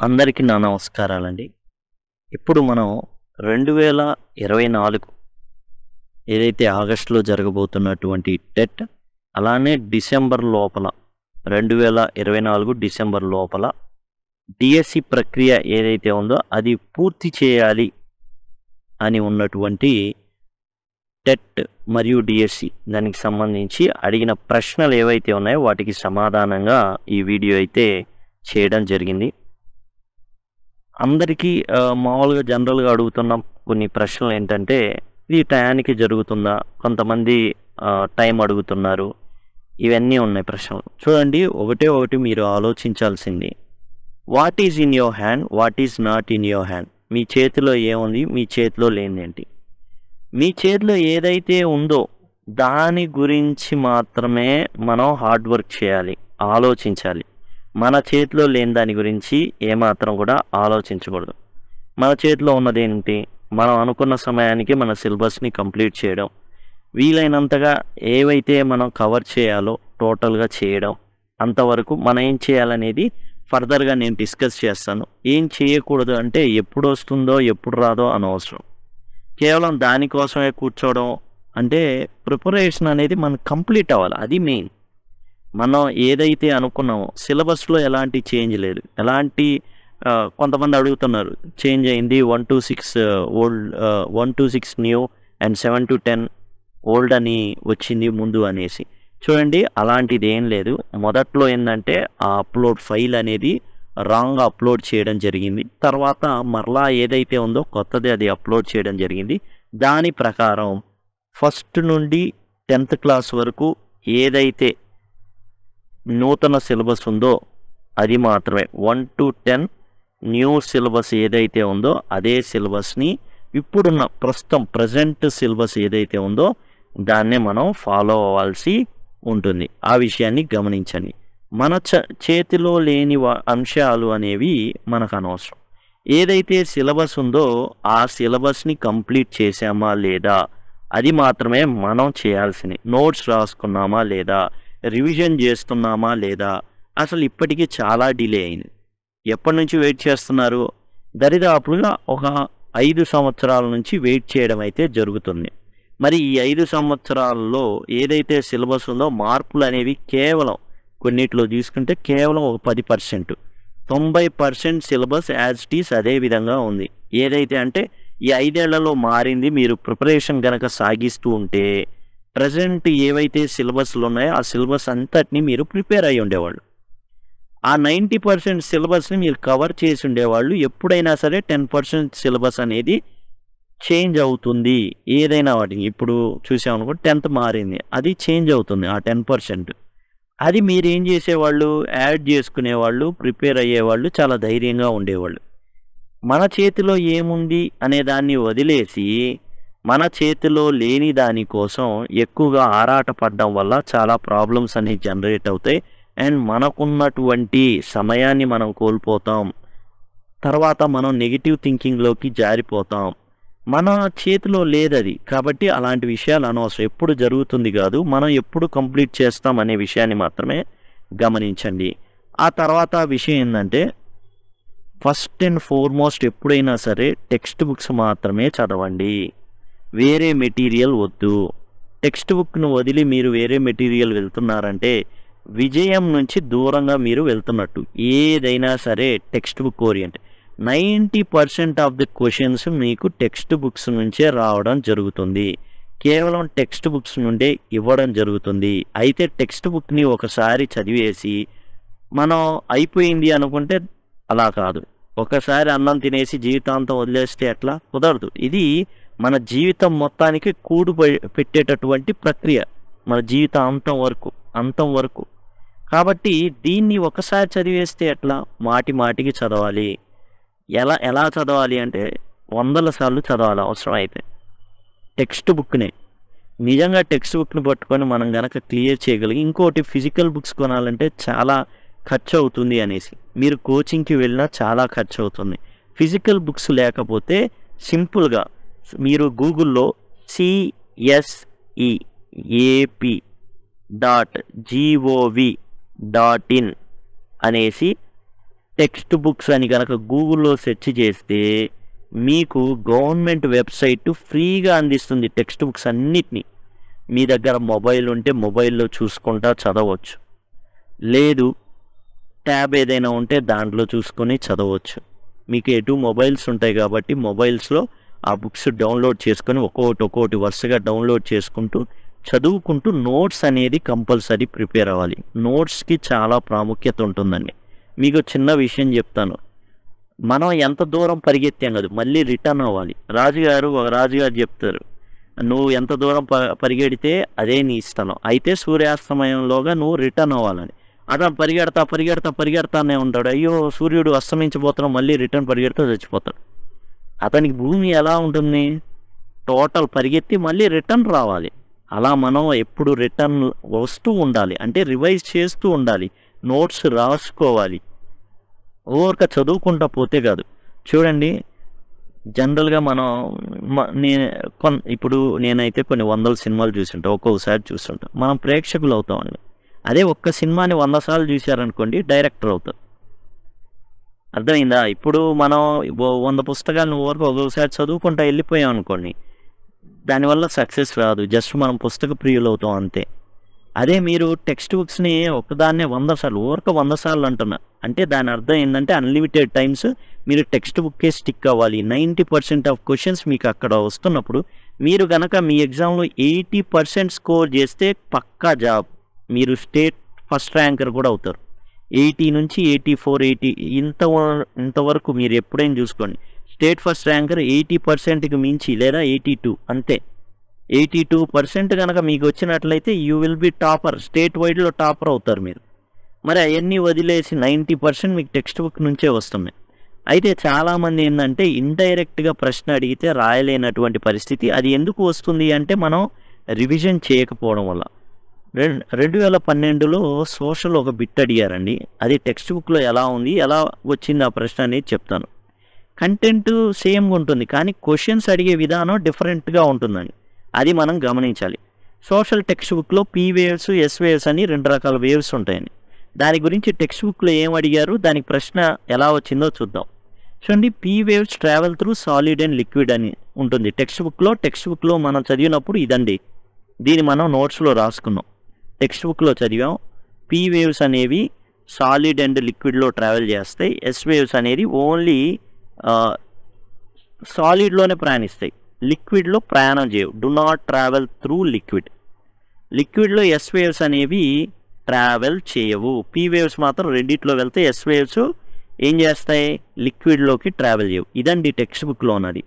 అందరికీ నా నమస్కారాలండి. ఇప్పుడు మనం 2024 ఏదైతే ఆగస్టులో జరగబోతున్నటువంటి టెట్, అలానే డిసెంబర్ లోపల 2024 డిసెంబర్ లోపల డిఎస్సి ప్రక్రియ ఏదైతే ఉందో అది పూర్తి చేయాలి అని ఉన్నటువంటి టెట్ మరియు డిఎస్సి దానికి సంబంధించి అడిగిన ప్రశ్నలు ఏవైతే ఉన్నాయో వాటికి సమాధానంగా ఈ వీడియో అయితే చేయడం జరిగింది. అందరికీ మామూలుగా జనరల్గా అడుగుతున్న కొన్ని ప్రశ్నలు ఏంటంటే, ఇది టయానికి జరుగుతుందా? కొంతమంది టైం అడుగుతున్నారు. ఇవన్నీ ఉన్నాయి ప్రశ్నలు. చూడండి, ఒకటి మీరు ఆలోచించాల్సింది, what is in your hand, what is not in your hand. మీ చేతిలో ఏముంది, మీ చేతిలో లేనిదేంటి? మీ చేతిలో ఏదైతే ఉందో దాని గురించి మాత్రమే మనం హార్డ్ వర్క్ చేయాలి, ఆలోచించాలి. మన చేతిలో లేని దాని గురించి ఏమాత్రం కూడా ఆలోచించకూడదు. మన చేతిలో ఉన్నదేంటి? మనం అనుకున్న సమయానికి మన సిలబస్ని కంప్లీట్ చేయడం, వీలైనంతగా ఏవైతే మనం కవర్ చేయాలో టోటల్గా చేయడం. అంతవరకు మనం ఏం చేయాలనేది ఫర్దర్గా నేను డిస్కస్ చేస్తాను. ఏం చేయకూడదు అంటే ఎప్పుడు వస్తుందో ఎప్పుడు రాదో అనవసరం. కేవలం దానికోసమే కూర్చోవడం అంటే ప్రిపరేషన్ అనేది మనకు కంప్లీట్ అవ్వాలి, అది మెయిన్. మనం ఏదైతే అనుకున్నామో సిలబస్లో ఎలాంటి చేంజ్ లేదు, ఎలాంటి కొంతమంది అడుగుతున్నారు చేంజ్ అయింది 1 to 6 old, 1 to 6 new and 7 to 10 old అని వచ్చింది ముందు అనేసి. చూడండి, అలాంటిది ఏం లేదు. మొదట్లో ఏంటంటే ఆ అప్లోడ్ ఫైల్ అనేది రాంగ్ అప్లోడ్ చేయడం జరిగింది. తర్వాత మరలా ఏదైతే ఉందో కొత్తది అది అప్లోడ్ చేయడం జరిగింది. దాని ప్రకారం ఫస్ట్ నుండి 10th క్లాస్ వరకు ఏదైతే నూతన సిలబస్ ఉందో అది మాత్రమే, 1 to 10 న్యూ సిలబస్ ఏదైతే ఉందో అదే సిలబస్ని ఇప్పుడున్న ప్రజెంట్ సిలబస్ ఏదైతే ఉందో దాన్నే మనం ఫాలో అవ్వాల్సి ఉంటుంది. ఆ విషయాన్ని గమనించండి. మన చేతిలో లేని అంశాలు అనేవి మనకు అనవసరం. ఏదైతే సిలబస్ ఉందో ఆ సిలబస్ని కంప్లీట్ చేసామా లేదా అది మాత్రమే మనం చేయాల్సింది. నోట్స్ రాసుకున్నామా లేదా, రివిజన్ చేస్తున్నామా లేదా. అసలు ఇప్పటికీ చాలా డిలే అయింది. ఎప్పటి నుంచి వెయిట్ చేస్తున్నారు? దరిదాపుగా ఒక 5 సంవత్సరాల నుంచి వెయిట్ చేయడం అయితే జరుగుతుంది. మరి ఈ 5 సంవత్సరాల్లో ఏదైతే సిలబస్ ఉందో మార్పులు అనేవి కేవలం కొన్నిట్లో తీసుకుంటే కేవలం ఒక 10%, 90% సిలబస్ యాజ్ ఇట్ ఈస్ అదే విధంగా ఉంది. ఏదైతే అంటే ఈ 5 ఏళ్లలో మారింది. మీరు ప్రిపరేషన్ కనుక సాగిస్తూ ఉంటే ప్రజెంట్ ఏవైతే సిలబస్లు ఉన్నాయో ఆ సిలబస్ అంతటిని మీరు ప్రిపేర్ అయ్యి ఉండేవాళ్ళు. ఆ 90% సిలబస్ని మీరు కవర్ చేసి ఉండేవాళ్ళు. ఎప్పుడైనా సరే 10% సిలబస్ అనేది చేంజ్ అవుతుంది. ఏదైనా వాటిని ఇప్పుడు చూసామనుకో 10th మారింది, అది చేంజ్ అవుతుంది. ఆ 10% అది మీరు ఏం చేసేవాళ్ళు, యాడ్ చేసుకునేవాళ్ళు, ప్రిపేర్ అయ్యేవాళ్ళు, చాలా ధైర్యంగా ఉండేవాళ్ళు. మన చేతిలో ఏముంది అనే దాన్ని వదిలేసి మన చేతిలో లేని దానికోసం ఎక్కువగా ఆరాటపడడం వల్ల చాలా ప్రాబ్లమ్స్ అనేవి జనరేట్ అవుతాయి. అండ్ మనకున్నటువంటి సమయాన్ని మనం కోల్పోతాం. తర్వాత మనం నెగిటివ్ థింకింగ్లోకి జారిపోతాం. మన చేతిలో లేదది. కాబట్టి అలాంటి విషయాలు అనవసరం. ఎప్పుడు జరుగుతుంది కాదు, మనం ఎప్పుడు కంప్లీట్ చేస్తాం అనే విషయాన్ని మాత్రమే గమనించండి. ఆ తర్వాత విషయం ఏంటంటే, ఫస్ట్ అండ్ ఫార్మోస్ట్ ఎప్పుడైనా సరే టెక్స్ట్ బుక్స్ మాత్రమే చదవండి, వేరే మెటీరియల్ వద్దు. టెక్స్ట్ బుక్ను వదిలి మీరు వేరే మెటీరియల్ వెళ్తున్నారంటే విజయం నుంచి దూరంగా మీరు వెళ్తున్నట్టు. ఏదైనా సరే text book orient. 90% of the questions మీకు టెక్స్ట్ బుక్స్ నుంచే రావడం జరుగుతుంది. కేవలం టెక్స్ట్ బుక్స్ నుండే ఇవ్వడం జరుగుతుంది. అయితే టెక్స్ట్ బుక్ని ఒకసారి చదివేసి మనం అయిపోయింది అనుకుంటే అలా కాదు. ఒకసారి అన్నం తినేసి జీవితాంతం వదిలేస్తే ఎట్లా? కుదరదు. ఇది మన జీవితం మొత్తానికి కూడు పెట్టేటటువంటి ప్రక్రియ, మన జీవితాంతం వరకు. కాబట్టి దీన్ని ఒకసారి చదివేస్తే ఎట్లా? మాటి మాటికి చదవాలి. ఎలా చదవాలి అంటే 100 సార్లు చదవాలి అవసరం అయితే. టెక్స్ట్ బుక్నే నిజంగా టెక్స్ట్ బుక్ని పట్టుకొని మనం కనుక క్లియర్ చేయగలిగి, ఇంకోటి ఫిజికల్ బుక్స్ కొనాలంటే చాలా ఖర్చు అవుతుంది అనేసి మీరు కోచింగ్కి వెళ్ళినా చాలా ఖర్చు అవుతుంది. ఫిజికల్ బుక్స్ లేకపోతే సింపుల్గా మీరు గూగుల్లో CSEAP.gov.in అనేసి టెక్స్ట్ బుక్స్ అని కనుక గూగుల్లో సెర్చ్ చేస్తే మీకు గవర్నమెంట్ వెబ్సైట్ ఫ్రీగా అందిస్తుంది టెక్స్ట్ బుక్స్ అన్నిటినీ. మీ దగ్గర మొబైల్ ఉంటే మొబైల్లో చూసుకుంటా చదవచ్చు, లేదు ట్యాబ్ ఏదైనా ఉంటే దాంట్లో చూసుకొని చదవచ్చు. మీకు ఎటు మొబైల్స్ ఉంటాయి కాబట్టి మొబైల్స్లో ఆ బుక్స్ డౌన్లోడ్ చేసుకొని ఒక్కొక్కటి వరుసగా డౌన్లోడ్ చేసుకుంటూ చదువుకుంటూ నోట్స్ అనేది కంపల్సరీ ప్రిపేర్ అవ్వాలి. నోట్స్కి చాలా ప్రాముఖ్యత ఉంటుందండి. మీకు చిన్న విషయం చెప్తాను. మనం ఎంత దూరం పరిగెత్తాం కదా, మళ్ళీ రిటర్న్ అవ్వాలి. రాజుగారు చెప్తారు, నువ్వు ఎంత దూరం పరిగెడితే అదే నీ స్థలం, అయితే సూర్యాస్తమయంలోగా నువ్వు రిటర్న్ అవ్వాలని. అతను పరిగెడతానే ఉంటాడు. అయ్యో సూర్యుడు అస్తమించిపోతున్నాం, మళ్ళీ రిటర్న్ పరిగెడుతూ చచ్చిపోతాడు. అతనికి భూమి ఎలా ఉంటుంది, టోటల్ పరిగెత్తి మళ్ళీ రిటర్న్ రావాలి. అలా మనం ఎప్పుడు రిటర్న్ వస్తూ ఉండాలి, అంటే రివైజ్ చేస్తూ ఉండాలి, నోట్స్ రాసుకోవాలి. ఊరిక చదువుకుంటా పోతే కాదు. చూడండి, జనరల్గా ఇప్పుడు నేనైతే కొన్ని వందల సినిమాలు చూస్తుంటా, ఒక్కొక్కసారి చూస్తుంటా. మనం ప్రేక్షకులు అవుతామండి. అదే ఒక్క సినిమాని 100 సార్లు చూశారనుకోండి, డైరెక్టర్ అవుతారు. అర్థమైందా? ఇప్పుడు మనం 100 పుస్తకాలను ఒక్కొక్కసారి చదువుకుంటా వెళ్ళిపోయాం అనుకోండి, దానివల్ల సక్సెస్ రాదు. జస్ట్ మనం పుస్తక ప్రియులు అవుతాం అంతే. అదే మీరు టెక్స్ట్ బుక్స్ని ఒకదాన్నే 100 సార్లు 100 సార్లు అంటున్నా అంటే దాని అర్థం ఏంటంటే అన్లిమిటెడ్ టైమ్స్ మీరు టెక్స్ట్ బుక్కే స్టిక్ అవ్వాలి. 90% ఆఫ్ క్వశ్చన్స్ మీకు అక్కడ వస్తున్నప్పుడు మీరు కనుక మీ ఎగ్జామ్లో 80% స్కోర్ చేస్తే పక్కా జాబ్, మీరు స్టేట్ ఫస్ట్ ర్యాంకర్ కూడా అవుతారు. 80 నుంచి 84, 80 ఇంతవరకు మీరు ఎప్పుడైనా చూసుకోండి. స్టేట్ ఫస్ట్ ర్యాంకర్ 80%కి మించి లేదా 82 అంతే. 82% కనుక మీకు వచ్చినట్లయితే you will be topper, state వైడ్లో టాపర్ అవుతారు మీరు. మరి అవన్నీ వదిలేసి 90% మీకు టెక్స్ట్ బుక్ నుంచే వస్తున్నాయి. అయితే చాలామంది ఏంటంటే ఇండైరెక్ట్గా ప్రశ్న అడిగితే రాయలేనటువంటి పరిస్థితి. అది ఎందుకు వస్తుంది అంటే మనం రివిజన్ చేయకపోవడం వల్ల. 2012లో సోషల్ ఒక బిట్ అడిగారండి. అది టెక్స్ట్ బుక్లో ఎలా ఉంది, ఎలా వచ్చింది ఆ ప్రశ్న అనేది చెప్తాను. కంటెంట్ సేమ్గా ఉంటుంది కానీ క్వశ్చన్స్ అడిగే విధానం డిఫరెంట్గా ఉంటుందండి. అది మనం గమనించాలి. సోషల్ టెక్స్ట్ బుక్లో పీ వేవ్స్, ఎస్ వేవ్స్ అని 2 రకాల వేవ్స్ ఉంటాయండి. దాని గురించి టెక్స్ట్ బుక్లో ఏం అడిగారు, దానికి ప్రశ్న ఎలా వచ్చిందో చూద్దాం. చూడండి, P waves travel through solid and liquid అని ఉంటుంది టెక్స్ట్ బుక్లో మనం చదివినప్పుడు ఇదండి. దీన్ని మనం నోట్స్లో రాసుకున్నాం. టెక్స్ట్ బుక్లో చదివాం. పీ వేవ్స్ అనేవి సాలిడ్ అండ్ లిక్విడ్లో ట్రావెల్ చేస్తాయి. ఎస్ వేవ్స్ అనేది ఓన్లీ సాలిడ్లోనే ప్రయాణిస్తాయి, లిక్విడ్లో ప్రయాణం చేయవు. డు నాట్ ట్రావెల్ త్రూ లిక్విడ్లో ఎస్ వేవ్స్ అనేవి ట్రావెల్ చేయవు. పీ వేవ్స్ మాత్రం రెండిట్లో వెళ్తే ఎస్ వేవ్స్ ఏం చేస్తాయి, లిక్విడ్లోకి ట్రావెల్ చేయవు. ఇదండి టెక్స్ట్ బుక్లో ఉన్నది.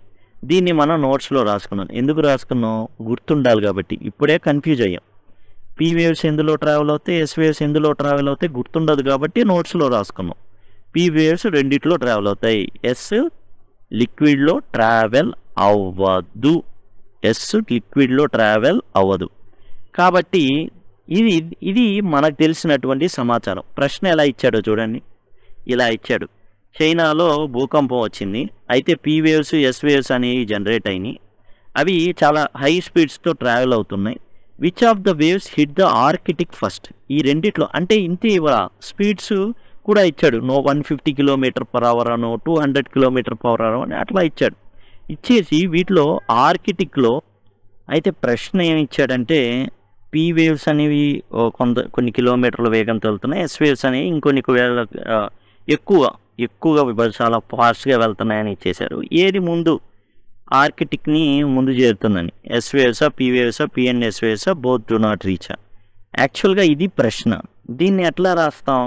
దీన్ని మనం నోట్స్లో రాసుకున్నాం. ఎందుకు రాసుకున్నాం, గుర్తుండాలి కాబట్టి. ఇప్పుడే కన్ఫ్యూజ్ అయ్యాం. పీ వేవ్స్ ఎందులో ట్రావెల్ అవుతాయి, ఎస్ వేవ్స్ ఎందులో ట్రావెల్ అవుతాయి గుర్తుండదు కాబట్టి నోట్స్లో రాసుకున్నాం. పీ వేవ్స్ రెండిట్లో ట్రావెల్ అవుతాయి, ఎస్ లిక్విడ్లో ట్రావెల్ అవ్వదు. లిక్విడ్లో ట్రావెల్ అవ్వదు. కాబట్టి ఇది మనకు తెలిసినటువంటి సమాచారం. ప్రశ్న ఎలా ఇచ్చాడో చూడండి, ఇలా ఇచ్చాడు. చైనాలో భూకంపం వచ్చింది. అయితే పీ వేవ్స్, ఎస్ వేవ్స్ అనేవి జనరేట్ అయినాయి. అవి చాలా హై స్పీడ్స్తో ట్రావెల్ అవుతున్నాయి. Which of the waves hit the Arctic first? ఈ రెండిట్లో అంటే ఇంతే స్పీడ్స్ కూడా ఇచ్చాడు. 150 km/h అనో 200 km/h అని అట్లా ఇచ్చాడు. ఇచ్చేసి వీటిలో ఆర్కిటిక్లో అయితే ప్రశ్న ఏమి ఇచ్చాడంటే పీ వేవ్స్ అనేవి కొన్ని కిలోమీటర్ల వేగంతో వెళ్తున్నాయి, ఎస్ వేవ్స్ అనేవి ఇంకొన్ని ఎక్కువగా చాలా ఫాస్ట్గా వెళ్తున్నాయని ఇచ్చేశారు. ఏది ముందు ఆర్కిటిక్ని ముందు చేరుతుందని, ఎస్ వేవ్సా, పీ వేవ్సా, పీ అండ్ ఎస్ వేవ్సా, బోత్ డు నాట్ రీచా? యాక్చువల్గా ఇది ప్రశ్న. దీన్ని ఎట్లా రాస్తాం,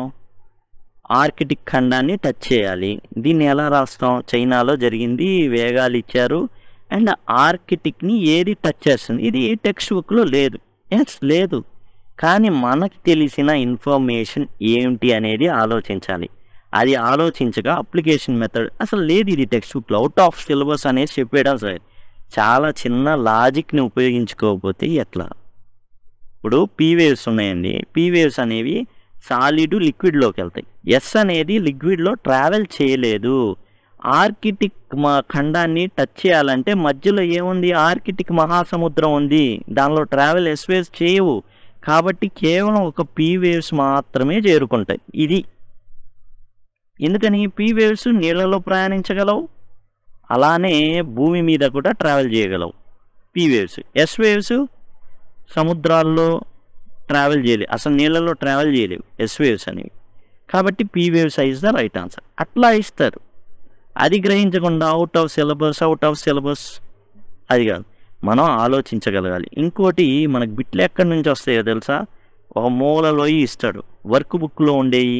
ఆర్కిటిక్ ఖండాన్ని టచ్ చేయాలి. దీన్ని ఎలా రాస్తాం, చైనాలో జరిగింది, వేగాలు ఇచ్చారు అండ్ ఆర్కిటిక్ని ఏది టచ్ చేస్తుంది? ఇది టెక్స్ట్ బుక్లో లేదు. లేదు. కానీ మనకు తెలిసిన ఇన్ఫర్మేషన్ ఏమిటి అనేది ఆలోచించాలి. అది ఆలోచించగా అప్లికేషన్ మెథడ్ అసలు లేదు. ఇది టెక్స్ట్ బుక్లో అవుట్ ఆఫ్ సిలబస్ అనేది చెప్పేయడం సరే. చాలా చిన్న లాజిక్ని ఉపయోగించుకోకపోతే ఎట్లా? ఇప్పుడు పీ వేవ్స్ ఉన్నాయండి. పీ వేవ్స్ అనేవి సాలిడ్ లిక్విడ్లోకి వెళ్తాయి. ఎస్ అనేది లిక్విడ్లో ట్రావెల్ చేయలేదు. ఆర్కిటిక్ ఖండాన్ని టచ్ చేయాలంటే మధ్యలో ఏముంది, ఆర్కిటిక్ మహాసముద్రం ఉంది, దానిలో ట్రావెల్ ఎస్ వేవ్స్ చేయవు. కాబట్టి కేవలం ఒక పీ వేవ్స్ మాత్రమే చేరుకుంటాయి. ఇది ఎందుకని పీ వేవ్స్ నీళ్ళలో ప్రయాణించగలవు, అలానే భూమి మీద కూడా ట్రావెల్ చేయగలవు పీ వేవ్స్. ఎస్ వేవ్స్ సముద్రాల్లో ట్రావెల్ చేయలేవు, అసలు నీళ్ళలో ట్రావెల్ చేయలేవు ఎస్ వేవ్స్ అనేవి. కాబట్టి P waves is the right answer. అట్లా ఇస్తారు, అది గ్రహించకుండా అవుట్ ఆఫ్ సిలబస్ అది కాదు, మనం ఆలోచించగలగాలి. ఇంకోటి మనకు బిట్లు ఎక్కడి నుంచి వస్తాయో తెలుసా? ఒక మూలలో ఇస్తాడు, వర్క్ బుక్లో ఉండేవి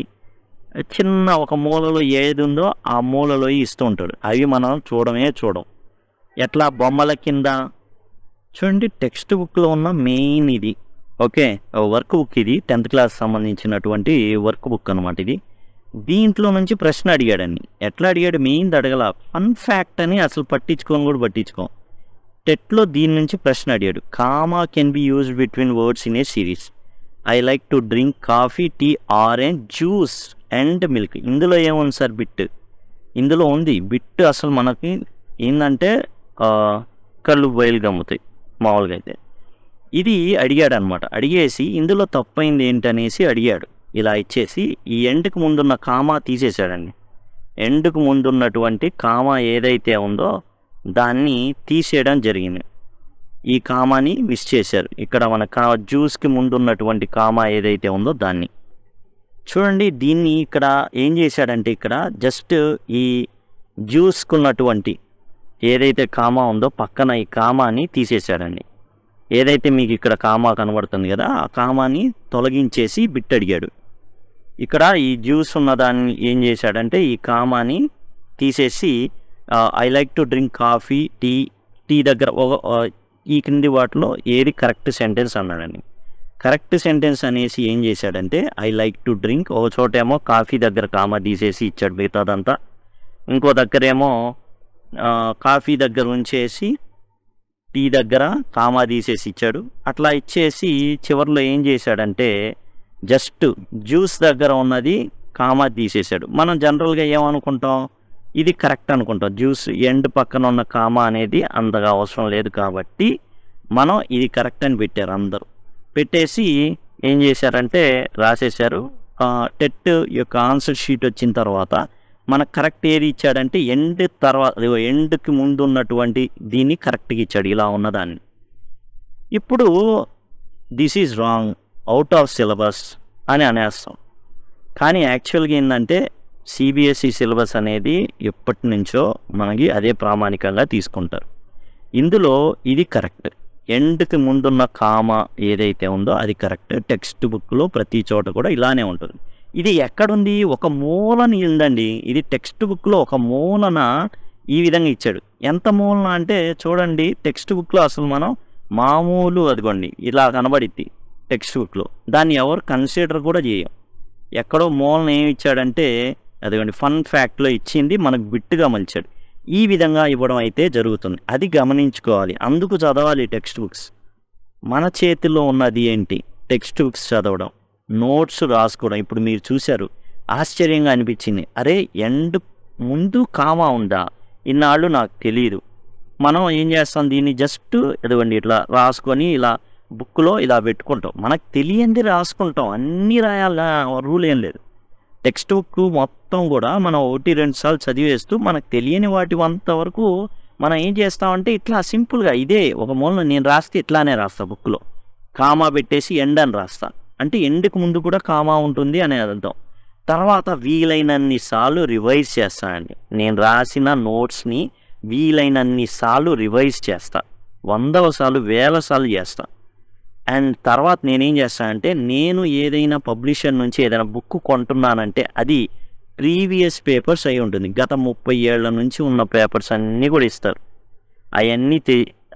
చిన్న ఒక మూలలో ఏది ఉందో ఆ మూలలో ఇస్తూ ఉంటాడు. అవి మనం చూడం. ఎట్లా బొమ్మల కింద చూడండి, టెక్స్ట్ బుక్లో ఉన్న మెయిన్ ఇది. ఓకే, వర్క్ బుక్ ఇది 10th క్లాస్ సంబంధించినటువంటి వర్క్ బుక్ అనమాట ఇది. దీంట్లో నుంచి ప్రశ్న అడిగాడని, ఎట్లా అడిగాడు? మెయిన్ అడగల, ఫన్ ఫ్యాక్ట్ అని అసలు పట్టించుకోం. టెట్లో దీని నుంచి ప్రశ్న అడిగాడు. Comma can be used between words in a series. I like to drink coffee, tea, orange juice and milk. ఇందులో ఏముంది సార్ బిట్? ఇందులో ఉంది బిట్. అసలు మనకి ఏంటంటే కళ్ళు బయలు గమ్ముతాయి మామూలుగా అయితే. ఇది అడిగాడు అనమాట. అడిగేసి ఇందులో తప్పైంది ఏంటనేసి అడిగాడు. ఇలా ఇచ్చేసి ఈ ఎండ్కి ముందున్న కామా తీసేశాడండి. ఎండ్కు ముందున్నటువంటి కామా ఏదైతే ఉందో దాన్ని తీసేయడం జరిగింది. ఈ కామాని మిస్ చేశారు. ఇక్కడ మన జ్యూస్కి ముందున్నటువంటి కామా ఏదైతే ఉందో దాన్ని చూడండి. దీన్ని ఇక్కడ ఏం చేశాడంటే, ఇక్కడ జస్ట్ ఈ జ్యూస్కున్నటువంటి ఏదైతే కామా ఉందో పక్కన ఈ కామాని తీసేశాడండి. ఏదైతే మీకు ఇక్కడ కామా కనబడుతుంది కదా, ఆ కామాని తొలగించేసి బిట్ అడిగాడు. ఇక్కడ ఈ జ్యూస్ ఉన్నదాన్ని ఏం చేశాడంటే ఈ కామాని తీసేసి I like to drink coffee, tea దగ్గర ఈ క్రింది వాటిలో ఏది కరెక్ట్ సెంటెన్స్ అన్నాడండి. కరెక్ట్ సెంటెన్స్ అనేసి ఏం చేశాడంటే ఐ లైక్ టు డ్రింక్, ఒక చోటేమో కాఫీ దగ్గర కామా తీసేసి ఇచ్చాడు మిగతాదంతా, ఇంకో దగ్గరేమో కాఫీ దగ్గర ఉంచేసి టీ దగ్గర కామా తీసేసి ఇచ్చాడు. అట్లా ఇచ్చేసి చివరిలో ఏం చేశాడంటే జస్ట్ జ్యూస్ దగ్గర ఉన్నది కామా తీసేశాడు. మనం జనరల్గా ఏమనుకుంటాం, ఇది కరెక్ట్ అనుకుంటాం. జ్యూస్ ఎండ్ పక్కన ఉన్న కామా అనేది అంతగా అవసరం లేదు కాబట్టి మనం ఇది కరెక్ట్ అని పెట్టారు. అందరూ పెట్టేసి ఏం చేశారంటే రాసేశారు. టెట్ యొక్క ఆన్సర్ షీట్ వచ్చిన తర్వాత మనకు కరెక్ట్ ఏది ఇచ్చాడంటే ఎండ్ తర్వాత ఎండ్కి ముందు ఉన్నటువంటి దీన్ని కరెక్ట్గా ఇచ్చాడు, ఇలా ఉన్నదాన్ని. ఇప్పుడు this is wrong, out of syllabus అని అనేస్తాం. కానీ యాక్చువల్గా ఏంటంటే సిబిఎస్ఈ సిలబస్ అనేది ఎప్పటి నుంచో మనకి అదే ప్రామాణికంగా తీసుకుంటారు. ఇందులో ఇది కరెక్ట్, ఎండ్కి ముందున్న కామా ఏదైతే ఉందో అది కరెక్ట్. టెక్స్ట్ బుక్లో ప్రతి చోట కూడా ఇలానే ఉంటుంది. ఇది ఎక్కడుంది? ఒక మూలన ఉందండి. ఇది టెక్స్ట్ బుక్లో ఒక మూలన ఈ విధంగా ఇచ్చాడు. ఎంత మూలన అంటే చూడండి, టెక్స్ట్ బుక్లో అసలు మనం మామూలు అదిగోండి ఇలా కనబడిద్ది టెక్స్ట్ బుక్లో, దాన్ని ఎవరు కన్సిడర్ కూడా చేయం. ఎక్కడో మూలన ఏమి ఇచ్చాడంటే అదిగోండి ఫన్ ఫ్యాక్ట్లో ఇచ్చింది మనకు బిట్టుగా మలిచాడు. ఈ విధంగా ఇవ్వడం అయితే జరుగుతుంది, అది గమనించుకోవాలి. అందుకు చదవాలి టెక్స్ట్ బుక్స్. మన చేతిలో ఉన్నది ఏంటి? టెక్స్ట్ బుక్స్ చదవడం, నోట్స్ రాసుకోవడం. ఇప్పుడు మీరు చూశారు, ఆశ్చర్యంగా అనిపించింది. అరే ఎండ్ ముందు కామా ఉందా, ఇన్నాళ్ళు నాకు తెలియదు. మనం ఏం చేస్తాం, దీన్ని జస్ట్ ఎదవండి ఇట్లా రాసుకొని ఇలా బుక్లో ఇలా పెట్టుకుంటాం. మనకు తెలియంది రాసుకుంటాం, అన్నీ రాయాల రూల్ ఏం లేదు. టెక్స్ట్ బుక్ మొత్తం కూడా మనం 1-2 సార్లు చదివేస్తూ మనకు తెలియని వాటి అంతవరకు మనం ఏం చేస్తామంటే ఇట్లా సింపుల్గా ఇదే ఒక మూలన నేను రాస్తే ఇట్లానే రాస్తా, బుక్లో కామా పెట్టేసి ఎండ్ అని రాస్తా. అంటే ఎండ్కి ముందు కూడా కామా ఉంటుంది అనే అర్థం. తర్వాత వీలైనన్ని సార్లు రివైజ్ చేస్తానండి. నేను రాసిన నోట్స్ని వీలైనన్ని సార్లు రివైజ్ చేస్తా, 100వ సార్లు 1000 సార్లు చేస్తా. అండ్ తర్వాత నేనేం చేస్తానంటే, నేను ఏదైనా పబ్లిషర్ నుంచి ఏదైనా బుక్ కొంటున్నానంటే అది ప్రీవియస్ పేపర్స్ అయి ఉంటుంది. గత 30 ఏళ్ల నుంచి ఉన్న పేపర్స్ అన్నీ కూడా ఇస్తారు. అవన్నీ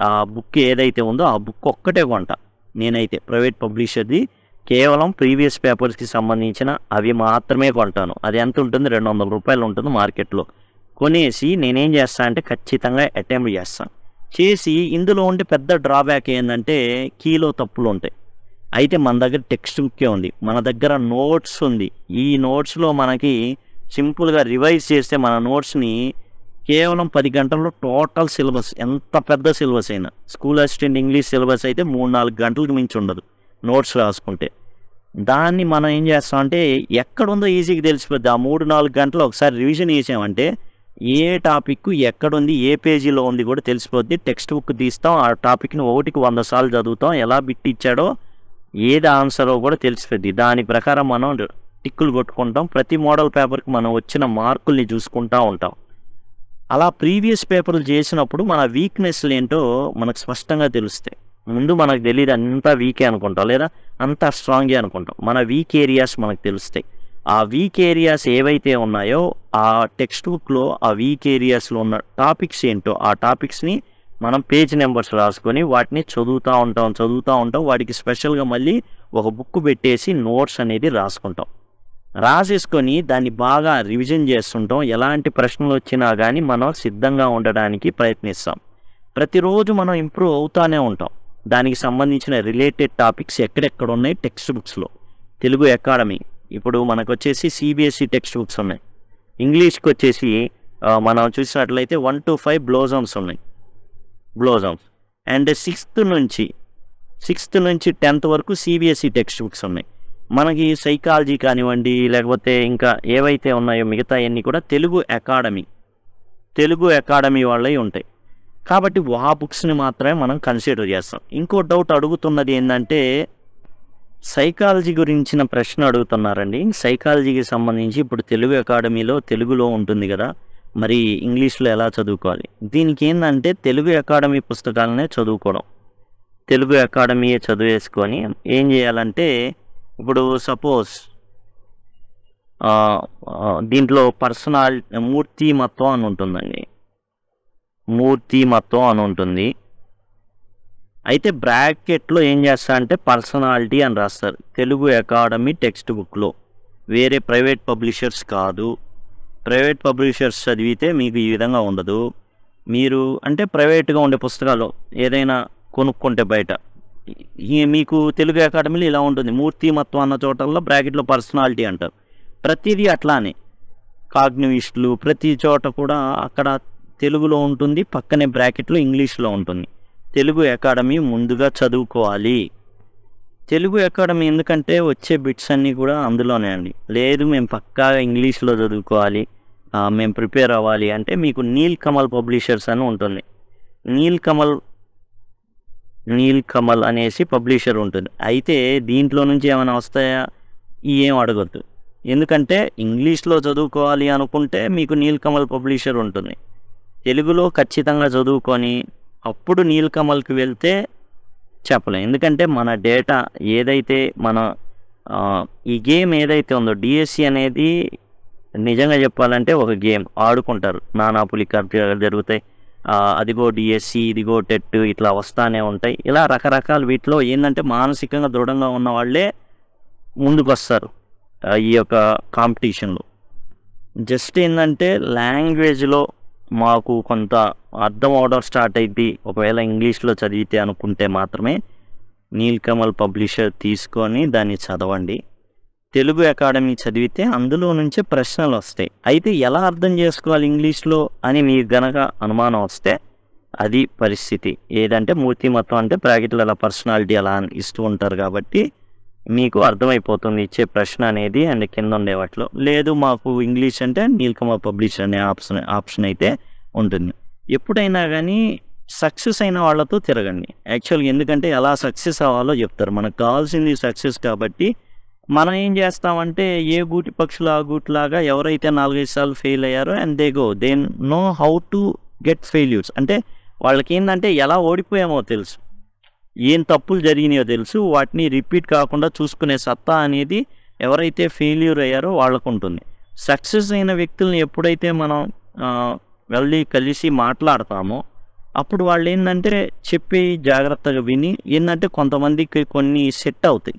ఆ బుక్ ఏదైతే ఉందో ఆ బుక్ ఒక్కటే కొంటా నేనైతే. ప్రైవేట్ పబ్లిషర్ది కేవలం ప్రీవియస్ పేపర్స్కి సంబంధించిన అవి మాత్రమే కొంటాను. అది ఎంత ఉంటుంది? 200 రూపాయలు ఉంటుంది మార్కెట్లో. కొనేసి నేనేం చేస్తాను అంటే ఖచ్చితంగా అటెంప్ట్ చేస్తాను. చేసి ఇందులో ఉండే పెద్ద డ్రాబ్యాక్ ఏంటంటే కీలో తప్పులు ఉంటాయి. అయితే మన దగ్గర టెక్స్ట్ బుక్కే ఉంది, మన దగ్గర నోట్స్ ఉంది. ఈ నోట్స్లో మనకి సింపుల్గా రివైజ్ చేస్తే మన నోట్స్ని కేవలం 10 గంటల్లో టోటల్ సిలబస్, ఎంత పెద్ద సిలబస్ అయినా, స్కూల్ అసిస్టెంట్ ఇంగ్లీష్ సిలబస్ అయితే 3-4 గంటలకు మించి ఉండదు నోట్స్ రాసుకుంటే. దాన్ని మనం ఏం చేస్తామంటే ఎక్కడుందో ఈజీగా తెలిసిపోద్ది. ఆ 3-4 గంటలు ఒకసారి రివిజన్ చేసామంటే ఏ టాపిక్ ఎక్కడుంది, ఏ పేజీలో ఉంది కూడా తెలిసిపోద్ది. టెక్స్ట్ బుక్ తీస్తాం, ఆ టాపిక్ని 1కి 100 సార్లు చదువుతాం, ఎలా బిట్ ఇచ్చాడో ఏది ఆన్సరో కూడా తెలిసిపోద్ది. దాని ప్రకారం మనం టిక్కులు కొట్టుకుంటాం. ప్రతి మోడల్ పేపర్కి మనం వచ్చిన మార్కుల్ని చూసుకుంటూ ఉంటాం. అలా ప్రీవియస్ పేపర్లు చేసినప్పుడు మన వీక్నెస్లు ఏంటో మనకు స్పష్టంగా తెలుస్తాయి. ముందు మనకు తెలియదు, అంతా వీకే అనుకుంటాం, లేదా అంతా స్ట్రాంగే అనుకుంటాం. మన వీక్ ఏరియాస్ మనకు తెలుస్తాయి. ఆ వీక్ ఏరియాస్ ఏవైతే ఉన్నాయో ఆ టెక్స్ట్ బుక్లో ఆ వీక్ ఏరియాస్లో ఉన్న టాపిక్స్ ఏంటో ఆ టాపిక్స్ని మనం పేజ్ నెంబర్స్ రాసుకొని వాటిని చదువుతూ ఉంటాం. వాటికి స్పెషల్గా మళ్ళీ ఒక బుక్ పెట్టేసి నోట్స్ అనేది రాసుకుంటాం. రాసేసుకొని దాన్ని బాగా రివిజన్ చేస్తుంటాం. ఎలాంటి ప్రశ్నలు వచ్చినా కానీ మనం సిద్ధంగా ఉండడానికి ప్రయత్నిస్తాం. ప్రతిరోజు మనం ఇంప్రూవ్ అవుతూనే ఉంటాం. దానికి సంబంధించిన రిలేటెడ్ టాపిక్స్ ఎక్కడెక్కడ ఉన్నాయి టెక్స్ట్ బుక్స్లో. తెలుగు అకాడమీ ఇప్పుడు మనకు వచ్చేసి సిబిఎస్ఈ టెక్స్ట్ బుక్స్ ఉన్నాయి. ఇంగ్లీష్కి వచ్చేసి మనం చూసినట్లయితే 1 to 5 బ్లోజమ్స్ ఉన్నాయి. అండ్ 6th నుంచి 10th వరకు సిబిఎస్ఈ టెక్స్ట్ బుక్స్ ఉన్నాయి. మనకి సైకాలజీ కానివ్వండి, లేకపోతే ఇంకా ఏవైతే ఉన్నాయో మిగతా అన్నీ కూడా తెలుగు అకాడమీ వాళ్ళవి ఉంటాయి. కాబట్టి ఆ బుక్స్ని మాత్రమే మనం కన్సిడర్ చేస్తాం. ఇంకో డౌట్ అడుగుతున్నది ఏంటంటే సైకాలజీ గురించిన ప్రశ్న అడుగుతున్నారండి. సైకాలజీకి సంబంధించి ఇప్పుడు తెలుగు అకాడమీలో తెలుగులో ఉంటుంది కదా, మరి ఇంగ్లీష్లో ఎలా చదువుకోవాలి? దీనికి ఏంటంటే తెలుగు అకాడమీ పుస్తకాలనే చదువుకోవడం. తెలుగు అకాడమీయే చదివేసుకొని ఏం చేయాలంటే ఇప్పుడు సపోజ్ దీంట్లో మూర్తిమత్వం అని ఉంటుందండి. మూర్తిమత్వం అని ఉంటుంది. అయితే బ్రాకెట్లో ఏం చేస్తా అంటే పర్సనాలిటీ అని రాస్తారు తెలుగు అకాడమీ టెక్స్ట్ బుక్లో. వేరే ప్రైవేట్ పబ్లిషర్స్ కాదు. ప్రైవేట్ పబ్లిషర్స్ చదివితే మీకు ఈ విధంగా ఉండదు. మీరు అంటే ప్రైవేట్గా ఉండే పుస్తకాలు ఏదైనా కొనుక్కుంటే బయట మీకు తెలుగు అకాడమీలో ఇలా ఉంటుంది. మూర్తిమత్వం అన్న చోటల్లో బ్రాకెట్లో పర్సనాలిటీ అంటారు. ప్రతిదీ అట్లానే కాగ్నివిస్టులు ప్రతి చోట కూడా అక్కడ తెలుగులో ఉంటుంది, పక్కనే బ్రాకెట్లో ఇంగ్లీష్లో ఉంటుంది. తెలుగు అకాడమీ ముందుగా చదువుకోవాలి. తెలుగు అకాడమీ ఎందుకంటే వచ్చే బిట్స్ అన్నీ కూడా అందులోనే అండి. లేదు మేము పక్కాగా ఇంగ్లీష్లో చదువుకోవాలి, మేము ప్రిపేర్ అవ్వాలి అంటే మీకు నీల్ కమల్ పబ్లిషర్స్ అని ఉంటుంది. నీల్ కమల్ అనేసి పబ్లిషర్ ఉంటుంది. అయితే దీంట్లో నుంచి ఏమైనా వస్తాయా? ఏం అడగద్దు. ఎందుకంటే ఇంగ్లీష్లో చదువుకోవాలి అనుకుంటే మీకు నీల్ కమల్ పబ్లిషర్ ఉంటుంది. తెలుగులో ఖచ్చితంగా చదువుకొని అప్పుడు నీల్ కమల్కి వెళ్తే చెప్పలేం. ఎందుకంటే మన డేటా ఏదైతే మన ఈ గేమ్ ఏదైతే ఉందో డిఎస్సి అనేది నిజంగా చెప్పాలంటే ఒక గేమ్ ఆడుకుంటారు. నానా పులికలు జరుగుతాయి. అదిగో డిఎస్సి, ఇదిగో టెట్ ఇట్లా వస్తానే ఉంటాయి. ఇలా రకరకాల వీటిలో ఏంటంటే మానసికంగా దృఢంగా ఉన్న వాళ్ళే ముందుకు వస్తారు ఈ యొక్క కాంపిటీషన్లో. జస్ట్ ఏంటంటే లాంగ్వేజ్లో మాకు కొంత అర్థం అవడం స్టార్ట్ అయింది ఒకవేళ ఇంగ్లీష్లో చదివితే అనుకుంటే మాత్రమే నీల్ కమల్ పబ్లిషర్ తీసుకొని దాన్ని చదవండి. తెలుగు అకాడమీ చదివితే అందులో నుంచే ప్రశ్నలు వస్తాయి. అయితే ఎలా అర్థం చేసుకోవాలి ఇంగ్లీష్లో అని మీకు గనక అనుమానం వస్తే అది పరిస్థితి. ఏదంటే మూర్తిమత్వం అంటే బ్రాకెట్లో అలా పర్సనాలిటీ అలా ఇస్తూ ఉంటారు కాబట్టి మీకు అర్థమైపోతుంది ఇచ్చే ప్రశ్న అనేది. అండ్ కింద ఉండే వాటిలో లేదు మాకు ఇంగ్లీష్ అంటే నీల్ కమల్ పబ్లిషర్ అనే ఆప్షన్ అయితే ఉంటుంది. ఎప్పుడైనా కానీ సక్సెస్ అయిన వాళ్ళతో తిరగండి యాక్చువల్గా. ఎందుకంటే ఎలా సక్సెస్ అవ్వాలో చెప్తారు. మనకు కావాల్సింది సక్సెస్ కాబట్టి మనం ఏం చేస్తామంటే ఏ గూటి పక్షులు ఆ గూటిలాగా ఎవరైతే 4-5 సార్లు ఫెయిల్ అయ్యారో and they know how to get failures. అంటే వాళ్ళకి ఏంటంటే ఎలా ఓడిపోయామో తెలుసు, ఏం తప్పులు జరిగినాయో తెలుసు, వాటిని రిపీట్ కాకుండా చూసుకునే సత్తా అనేది ఎవరైతే ఫెయిల్యూర్ అయ్యారో వాళ్ళకు ఉంటుంది. సక్సెస్ అయిన వ్యక్తుల్ని ఎప్పుడైతే మనం వెళ్ళి కలిసి మాట్లాడతామో అప్పుడు వాళ్ళు ఏంటంటే చెప్పి జాగ్రత్తగా విని ఏంటంటే కొంతమందికి కొన్ని సెట్ అవుతాయి.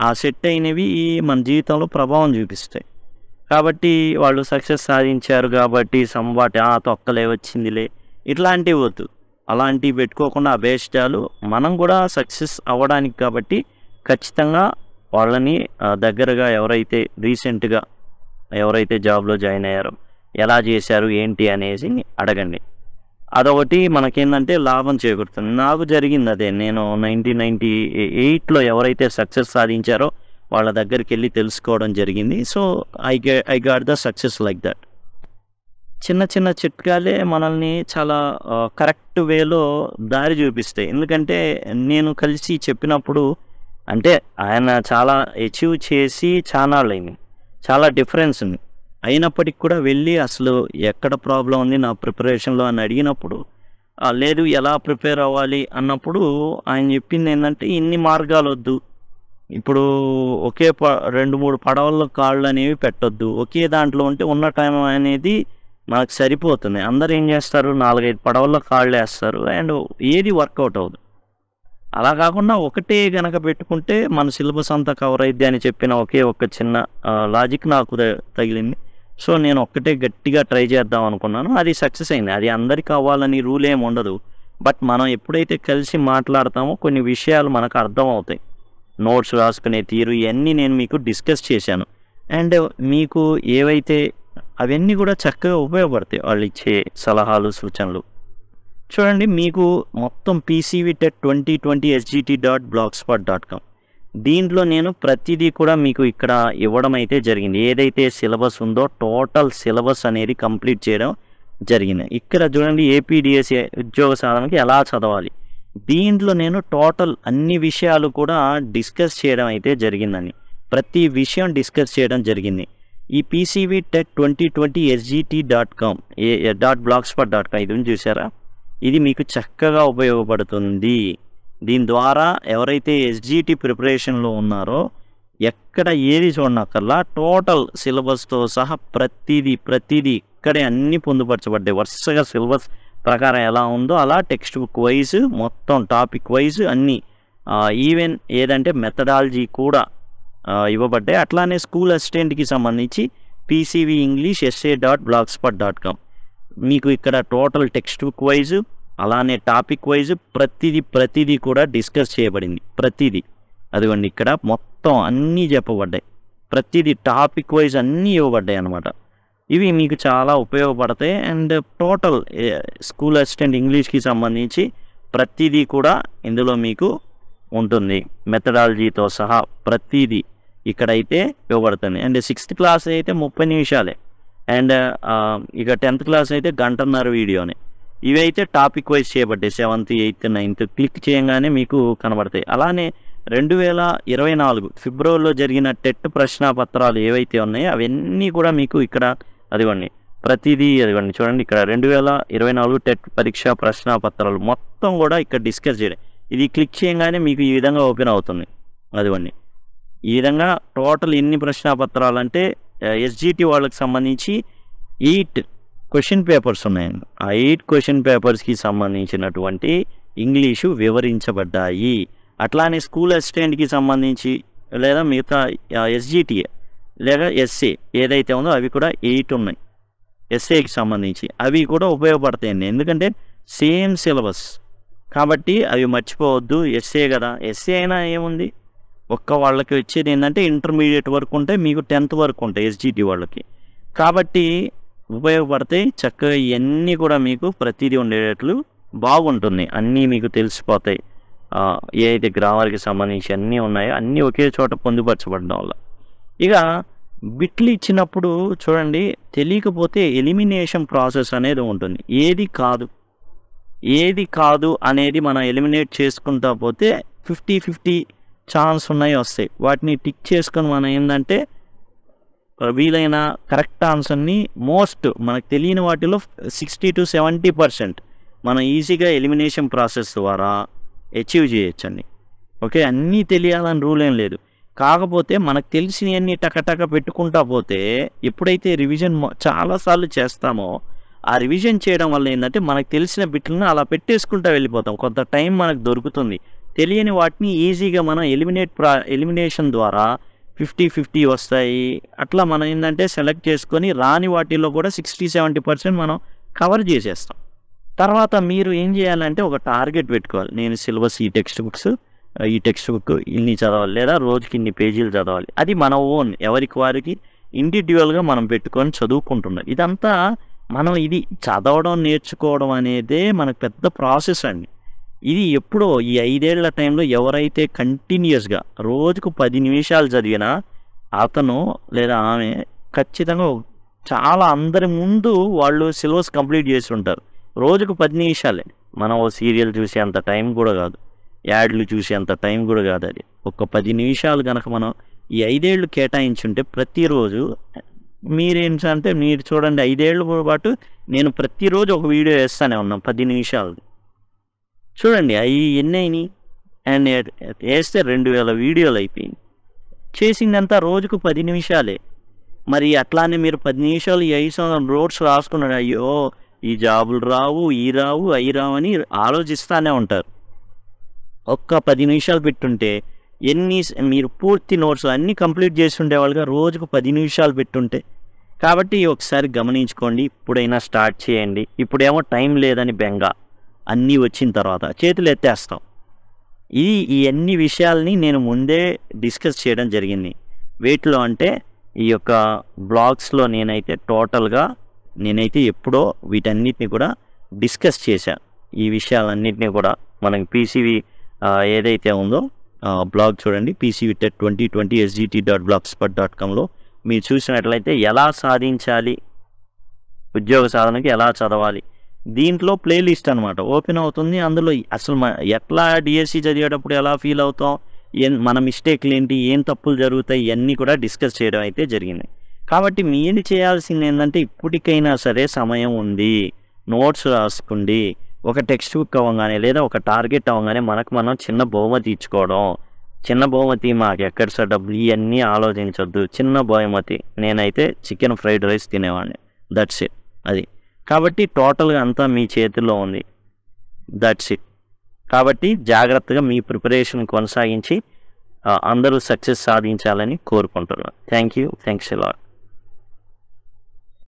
ఆ సెట్ అయినవి మన జీవితంలో ప్రభావం చూపిస్తాయి. కాబట్టి వాళ్ళు సక్సెస్ సాధించారు కాబట్టి సంవాటి తొక్కలే వచ్చిందిలే ఇట్లాంటివి వద్దు. అలాంటివి పెట్టుకోకుండా అభేష్టాలు మనం కూడా సక్సెస్ అవ్వడానికి కాబట్టి ఖచ్చితంగా వాళ్ళని దగ్గరగా ఎవరైతే రీసెంట్గా ఎవరైతే జాబ్లో జాయిన్ అయ్యారో ఎలా చేశారు ఏంటి అనేసి అడగండి. అదొకటి మనకేందంటే లాభం చేకూరుతుంది. నాకు జరిగింది అదే. నేను 1998లో ఎవరైతే సక్సెస్ సాధించారో వాళ్ళ దగ్గరికెళ్ళి తెలుసుకోవడం జరిగింది. So, I got the success like that. చిన్న చిన్న చిట్కాలే మనల్ని చాలా కరెక్ట్ వేలో దారి చూపిస్తాయి. ఎందుకంటే నేను కలిసి చెప్పినప్పుడు అంటే ఆయన చాలా అచీవ్ చేసి చానాళ్ళయింది. చాలా డిఫరెన్స్ ఉంది. అయినప్పటికి కూడా వెళ్ళి అసలు ఎక్కడ ప్రాబ్లం ఉంది నా ప్రిపరేషన్‌లో అని అడిగినప్పుడు, లేదు ఎలా ప్రిపేర్ అవ్వాలి అన్నప్పుడు ఆయన చెప్పింది ఏందంటే, ఇన్ని మార్గాలొద్దు. ఇప్పుడు ఒకే 2, 3 పడవల్లో కాళ్ళనేవి పెట్టొద్దు. ఒకే దాంట్లో ఉంటే ఉన్న టైం అనేది మనకు సరిపోతుంది. అందరూ ఏం చేస్తారు 4, 5 పడవల్లో కాళ్ళేస్తారు అండ్ ఏది వర్కౌట్ అవ్వదు. అలా కాకుండా ఒకటే గనక పెట్టుకుంటే మన సిలబస్ అంతా కవర్ అయిద్ది అని చెప్పిన ఒకే ఒక్క చిన్న లాజిక్ నాకు తగిలింది. సో, నేను ఒక్కటే గట్టిగా ట్రై చేద్దాం అనుకున్నాను. అది సక్సెస్ అయింది. అది అందరికీ అవ్వాలని రూల్ ఏమి ఉండదు. బట్ మనం ఎప్పుడైతే కలిసి మాట్లాడతామో కొన్ని విషయాలు మనకు అర్థమవుతాయి. నోట్స్ రాసుకునే తీరు ఇవన్నీ నేను మీకు డిస్కస్ చేశాను. అండ్ మీకు ఏవైతే అవన్నీ కూడా చక్కగా ఉపయోగపడతాయి వాళ్ళు ఇచ్చే సలహాలు, సూచనలు. చూడండి, మీకు మొత్తం pcvtet2020sgt.blogspot.com దీంట్లో నేను ప్రతిదీ కూడా మీకు ఇక్కడ ఇవ్వడం అయితే జరిగింది. ఏదైతే సిలబస్ ఉందో టోటల్ సిలబస్ అనేది కంప్లీట్ చేయడం జరిగింది. ఇక్కడ చూడండి, ఏపీడిఎస్సి ఉద్యోగ సాధనకి ఎలా చదవాలి, దీంట్లో నేను టోటల్ అన్ని విషయాలు కూడా డిస్కస్ చేయడం అయితే జరిగిందని, ప్రతి విషయం డిస్కస్ చేయడం జరిగింది. ఈ pcvtet2020sgt.blogspot.com ఇది చూసారా, ఇది మీకు చక్కగా ఉపయోగపడుతుంది. దీని ద్వారా ఎవరైతే ఎస్జిటి ప్రిపరేషన్లో ఉన్నారో ఎక్కడ ఏది చూడనక్కర్లా, టోటల్ సిలబస్తో సహా ప్రతిదీ ఇక్కడే అన్నీ పొందుపరచబడ్డాయి. వరుసగా సిలబస్ ప్రకారం ఎలా ఉందో అలా టెక్స్ట్ బుక్ వైజ్ మొత్తం టాపిక్ వైజ్ అన్నీ, ఈవెన్ ఏదంటే మెథడాలజీ కూడా ఇవ్వబడ్డాయి. అట్లానే స్కూల్ అసిస్టెంట్కి సంబంధించి pcvinglishessay.blogspot.com మీకు ఇక్కడ టోటల్ టెక్స్ట్ బుక్ వైజ్ అలానే టాపిక్ వైజ్ ప్రతిదీ కూడా డిస్కస్ చేయబడింది. అదిగోండి ఇక్కడ మొత్తం అన్నీ చెప్పబడ్డాయి. ప్రతిదీ టాపిక్ వైజ్ అన్నీ ఇవ్వబడ్డాయి అన్నమాట. ఇవి మీకు చాలా ఉపయోగపడతాయి. అండ్ టోటల్ స్కూల్ అసిస్టెంట్ ఇంగ్లీష్కి సంబంధించి ప్రతిదీ కూడా ఇందులో మీకు ఉంటుంది. మెథడాలజీతో సహా ప్రతిదీ ఇక్కడైతే ఇవ్వబడుతుంది. అండ్ 6th క్లాస్ అయితే 30 నిమిషాలే. అండ్ ఇక 10th క్లాస్ అయితే 1.5 గంట వీడియోనే. ఇవైతే టాపిక్ వైజ్ చేయబడ్డాయి. 7th, 8th, 9th క్లిక్ చేయగానే మీకు కనబడతాయి. అలానే 2024 ఫిబ్రవరిలో జరిగిన టెట్ ప్రశ్నాపత్రాలు ఏవైతే ఉన్నాయో అవన్నీ కూడా మీకు ఇక్కడ అదిగోండి అదిగోండి చూడండి, ఇక్కడ 2024 టెట్ పరీక్షా ప్రశ్నాపత్రాలు మొత్తం కూడా ఇక్కడ డిస్కస్ చేయడం. ఇది క్లిక్ చేయగానే మీకు ఈ విధంగా ఓపెన్ అవుతుంది. అదిగోండి ఈ విధంగా టోటల్ ఎన్ని ప్రశ్నాపత్రాలు అంటే ఎస్జిటి వాళ్ళకి సంబంధించి 8 క్వశ్చన్ పేపర్స్ ఉన్నాయండి. ఆ 8 క్వశ్చన్ పేపర్స్కి సంబంధించినటువంటి ఇంగ్లీషు వివరించబడ్డాయి. అట్లానే స్కూల్ అసిస్టెంట్కి సంబంధించి లేదా మిగతా ఎస్జిటిఏ లేదా ఎస్ఏ ఏదైతే ఉందో అవి కూడా 8 ఉన్నాయి. ఎస్ఏకి సంబంధించి అవి కూడా ఉపయోగపడతాయండి. ఎందుకంటే సేమ్ సిలబస్ కాబట్టి అవి మర్చిపోవద్దు. ఎస్ఏ కదా, ఎస్ఏ అయినా ఏముంది, ఒక్క వాళ్ళకి వచ్చేది ఏంటంటే ఇంటర్మీడియట్ వరకు ఉంటాయి, మీకు 10th వరకు ఉంటాయి ఎస్జిటి వాళ్ళకి. కాబట్టి ఉపయోగపడతాయి. చక్కగా ఇవన్నీ కూడా మీకు ప్రతిదీ ఉండేటట్లు బాగుంటుంది. అన్నీ మీకు తెలిసిపోతాయి. ఏదైతే గ్రామర్కి సంబంధించి అన్నీ ఉన్నాయో అన్నీ ఒకే చోట పొందుపరచబడడం వల్ల. ఇక బిట్లు ఇచ్చినప్పుడు చూడండి, తెలియకపోతే ఎలిమినేషన్ ప్రాసెస్ అనేది ఉంటుంది. ఏది కాదు అనేది మనం ఎలిమినేట్ చేసుకుంటా పోతే 50-50 ఛాన్స్ వస్తాయి. వాటిని టిక్ చేసుకొని మనం ఏంటంటే వీలైన కరెక్ట్ ఆన్సర్ని మనకు తెలియని వాటిలో 60 to 70% మనం ఈజీగా ఎలిమినేషన్ ప్రాసెస్ ద్వారా అచీవ్ చేయొచ్చండి. ఓకే, అన్నీ తెలియాలని రూల్ ఏం లేదు. కాకపోతే మనకు తెలిసినవన్నీ టకటక పెట్టుకుంటా పోతే ఎప్పుడైతే రివిజన్ చాలాసార్లు చేస్తామో ఆ రివిజన్ చేయడం వల్ల ఏంటంటే మనకు తెలిసిన బిట్లను అలా పెట్టేసుకుంటూ వెళ్ళిపోతాం. కొంత టైం మనకు దొరుకుతుంది. తెలియని వాటిని ఈజీగా మనం ఎలిమినేషన్ ద్వారా 50-50 వస్తాయి. అట్లా మనం ఏంటంటే సెలెక్ట్ చేసుకొని రాని వాటిల్లో కూడా 60-70% మనం కవర్ చేసేస్తాం. తర్వాత మీరు ఏం చేయాలంటే ఒక టార్గెట్ పెట్టుకోవాలి. నేను సిలబస్ ఈ టెక్స్ట్ బుక్ ఇన్ని చదవాలి లేదా రోజుకి ఇన్ని పేజీలు చదవాలి. అది మన ఓన్ ఎవరికి వారికి ఇండివిజువల్గా మనం పెట్టుకొని చదువుకుంటున్నాం. ఇదంతా మనం ఇది చదవడం నేర్చుకోవడం అనేదే మనకు పెద్ద ప్రాసెస్ అండి. ఇది ఎప్పుడో ఈ 5 ఏళ్ల టైంలో ఎవరైతే కంటిన్యూస్‌గా రోజుకు 10 నిమిషాలు చదివినా అతను లేదా ఆమె ఖచ్చితంగా చాలా అందరి ముందు వాళ్ళు సిలబస్ కంప్లీట్ చేసి ఉంటారు. రోజుకు 10 నిమిషాలే. మనం ఓ సీరియల్ చూసేంత టైం కూడా కాదు. యాడ్లు చూసేంత టైం కూడా కాదు అది. ఒక 10 నిమిషాలు గనక మనం ఈ 5 ఏళ్ళు కేటాయించుంటే ప్రతిరోజు మీరేంటంటే మీరు చూడండి 5 ఏళ్ల పాటు నేను ప్రతిరోజు ఒక వీడియో వేస్తానే ఉన్నాను 10 నిమిషాలది. చూడండి అవి ఎన్నయినాయి అండ్ వేస్తే 2000 వీడియోలు అయిపోయింది. చేసిందంతా రోజుకు 10 నిమిషాలే. మరి అట్లానే మీరు 10 నిమిషాలు ఈ 5 సంవత్సరాలు నోట్స్ రాసుకున్నాడు. అయ్యో ఈ జాబులు రావు, ఈ రావు, అవి రావు అని ఆలోచిస్తూనే ఉంటారు. ఒక్క 10 నిమిషాలు పెట్టుంటే మీరు పూర్తి నోట్స్ అన్నీ కంప్లీట్ చేసి ఉండేవాళ్ళుగా రోజుకు 10 నిమిషాలు పెట్టుంటే. కాబట్టి ఒకసారి గమనించుకోండి, ఇప్పుడైనా స్టార్ట్ చేయండి. ఇప్పుడేమో టైం లేదని బెంగ, అన్నీ వచ్చిన తర్వాత చేతులు ఎత్తేస్తాం. ఈ అన్ని విషయాల్ని నేను ముందే డిస్కస్ చేయడం జరిగింది. వీటిలో అంటే ఈ యొక్క బ్లాగ్స్లో నేనైతే ఎప్పుడో వీటన్నిటిని కూడా డిస్కస్ చేశాను. ఈ విషయాలన్నింటినీ కూడా మనకి పీసీవీ ఏదైతే ఉందో బ్లాగ్ చూడండి, pcv2020sgt.blogspot.comలో మీరు చూసినట్లయితే ఎలా సాధించాలి, ఉద్యోగ సాధనకి ఎలా చదవాలి, దీంట్లో ప్లేలిస్ట్ అనమాట ఓపెన్ అవుతుంది. అందులో అసలు ఎట్లా డిఎస్సి చదివేటప్పుడు ఎలా ఫీల్ అవుతాం, మన మిస్టేక్లు ఏంటి, ఏం తప్పులు జరుగుతాయి, ఇవన్నీ కూడా డిస్కస్ చేయడం అయితే జరిగింది. కాబట్టి మీరు చేయాల్సింది ఏంటంటే ఇప్పటికైనా సరే సమయం ఉంది, నోట్స్ రాసుకోండి. ఒక టెక్స్ట్ బుక్ అవ్వగానే లేదా ఒక టార్గెట్ అవ్వగానే మనం చిన్న బహుమతి ఇచ్చుకోవడం. చిన్న బహుమతి మాకు ఎక్కడ సార్ డబ్బులు, ఇవన్నీ ఆలోచించొద్దు. చిన్న బహుమతి నేనైతే చికెన్ ఫ్రైడ్ రైస్ తినేవాడిని, దట్స్ ఇట్. అది కాబట్టి టోటల్గా అంతా మీ చేతుల్లో ఉంది, దట్స్ ఇట్. కాబట్టి జాగ్రత్తగా మీ ప్రిపరేషన్ కొనసాగించి అందరూ సక్సెస్ సాధించాలని కోరుకుంటున్నాను. Thank you, thanks a lot.